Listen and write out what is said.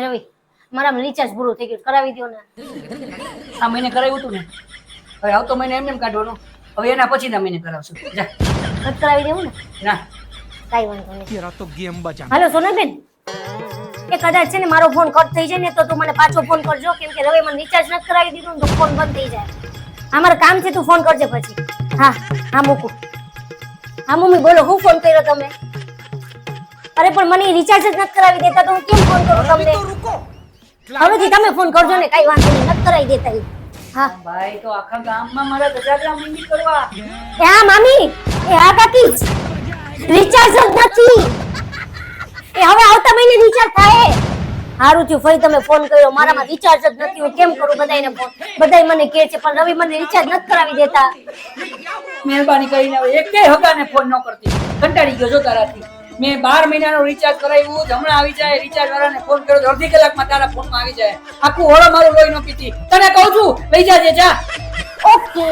રવિ મારા રિચાર્જ પૂરું થઈ ગયું કરાવી દો ને આ મહિને કરાવ્યું હતું ને હવે આવતો મહિને એમ એમ કાઢવાનો હવે એના પછીના મહિને કરાવશું જા નથી કરાવી દેવું ને ના કાઈ વાંધો નહીં तेरा तो गेम बचा હાલો સોનલબેન એ કદાચ છે ને મારો ફોન કટ થઈ જાય ને તો તું મને પાછો ફોન કરજો કેમ કે રવિ મને રિચાર્જ નથી કરાવી દીધું ને તો ફોન બંધ થઈ જાય અમારે કામ છે તું ફોન કરજે પછી હા હા મૂકું હા મમ્મી બોલો હું ફોન કર્યો તમે અરે પણ મને રિચાર્જ જ નથી કરાવી દેતા તો હું કેમ ફોન કરું તમને હવેથી તમે ફોન કરજો ને કાઈ વાંધો નહીં નથી કરાવી દેતા ઈ. હા ભાઈ તો આખા ગામમાં મારા ગજાગરા મીંડી કરવા એ હા મામી એ હા કાકી રિચાર્જ જ નથી એ હવે આવતા મહિને રિચાર્જ થાય હારું થયું ફરી તમે ફોન કર્યો મારામાં રિચાર્જ જ નથી હું કેમ કરું બધાયને ફોન બધાય મને કહે છે પણ રવિ મને રિચાર્જ નથી કરાવી દેતા મહેરબાની કરીને હવે એકેય હગાને ફોન ન કરતી કંટાળી ગયો જો તારાથી મેં 12 મહિનાનો રિચાર્જ કરાવ્યું હમણાં આવી જાય રિચાર્જ વાળાને ફોન કર્યો તો અડધી કલાકમાં તારા ફોનમાં આવી જાય આખું હોળો મારું લોહી ન પીતી તને કહું છું લઈ જાજે જા ઓકે